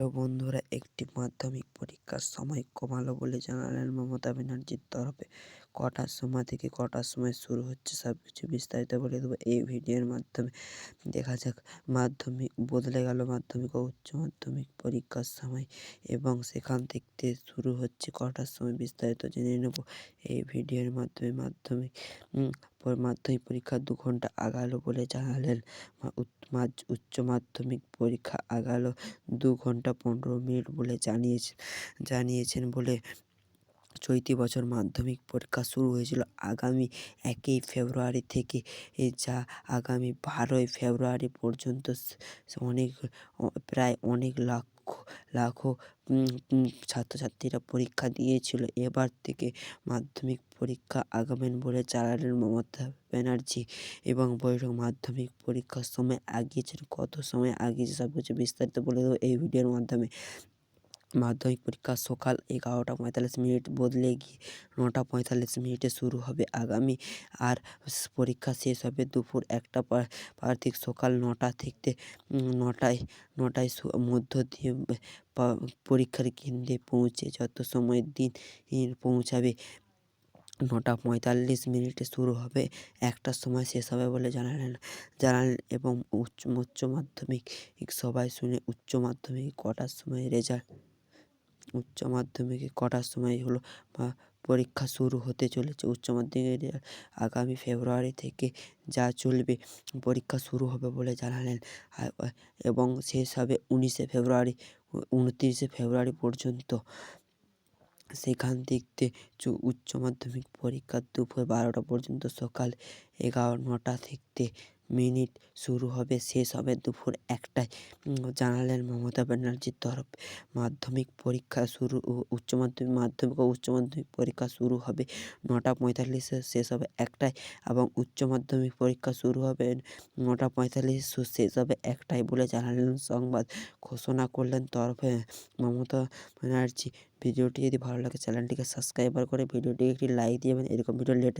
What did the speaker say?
তো বন্ধুরা, একটি মাধ্যমিক পরীক্ষার সময় কমালো বলে জানালেন মমতা ব্যানার্জির তরফে। কটার সময় থেকে কটার সময় শুরু হচ্ছে সবকিছু বিস্তারিত বলে দেবো এই ভিডিওর মাধ্যমে। দেখা যাক, মাধ্যমিক বদলে গেল মাধ্যমিক ও উচ্চ মাধ্যমিক পরীক্ষার সময়, এবং সেখান থেকে শুরু হচ্ছে কটার সময় বিস্তারিত জেনে নেব এই ভিডিওর মাধ্যমে। মাধ্যমিক পরীক্ষা 2 ঘন্টা আগালো বলে জানালেন। উচ্চ মাধ্যমিক পরীক্ষা আগালো 2 ঘন্টা 15 মিনিট বলে জানিয়েছেন বলে। চলতি বছর মাধ্যমিক পরীক্ষা শুরু হয়েছিল আগামী 1 ফেব্রুয়ারি থেকে, যা আগামী 12 ফেব্রুয়ারি পর্যন্ত প্রায় অনেক লাখো ছাত্রছাত্রীরা পরীক্ষা দিয়েছিল। এবার থেকে মাধ্যমিক পরীক্ষা আগাবেন বলে জানালেন মমতা ব্যানার্জি। এবং বৈঠক মাধ্যমিক পরীক্ষার সময় আগিয়েছেন, কত সময় আগিয়েছে সবকিছু বিস্তারিত বলে দেবো এই ভিডিওর মাধ্যমে। মাধ্যমিক পরীক্ষা সকাল 11:45 বদলে গিয়ে 9:45 শুরু হবে আগামী। আর পরীক্ষা শেষ হবে দুপুর 1টা ঠিক সকাল 9টা থেকে 9টায় মধ্য দিয়ে পরীক্ষার কেন্দ্রে পৌঁছে যত সময় দিন পৌঁছাবে। 9:45 শুরু হবে, 1টার সময় শেষ হবে বলে জানালেন। এবং উচ্চ মাধ্যমিক সবাই শুনে উচ্চ মাধ্যমিক কটার সময় উচ্চ মাধ্যমিকে কটার সময় হলো পরীক্ষা শুরু হতে চলেছে। উচ্চ মাধ্যমিকের আগামী ফেব্রুয়ারি থেকে যা চলবে, পরীক্ষা শুরু হবে বলে জানালেন। এবং শেষ হবে 29শে ফেব্রুয়ারি পর্যন্ত। সেখান থেকে উচ্চ মাধ্যমিক পরীক্ষা দুপুর 12টা পর্যন্ত, সকাল 9টা থেকে মিনিট শুরু হবে, শেষ হবে দুপুর 1টায়, জানালেন মমতা ব্যানার্জির তরফে। মাধ্যমিক পরীক্ষা শুরু মাধ্যমিক ও উচ্চ মাধ্যমিক পরীক্ষা শুরু হবে 9:45, শেষ হবে 1টায়। এবং উচ্চ মাধ্যমিক পরীক্ষা শুরু হবে 9:45, শেষ হবে 1টায় বলে জানালেন। সংবাদ ঘোষণা করলেন তরফে মমতা ব্যানার্জি। ভিডিওটি যদি ভালো লাগে চ্যানেলটিকে সাবস্ক্রাইব করে ভিডিওটিকে একটি লাইক দিবেন। এরকম ভিডিও লেট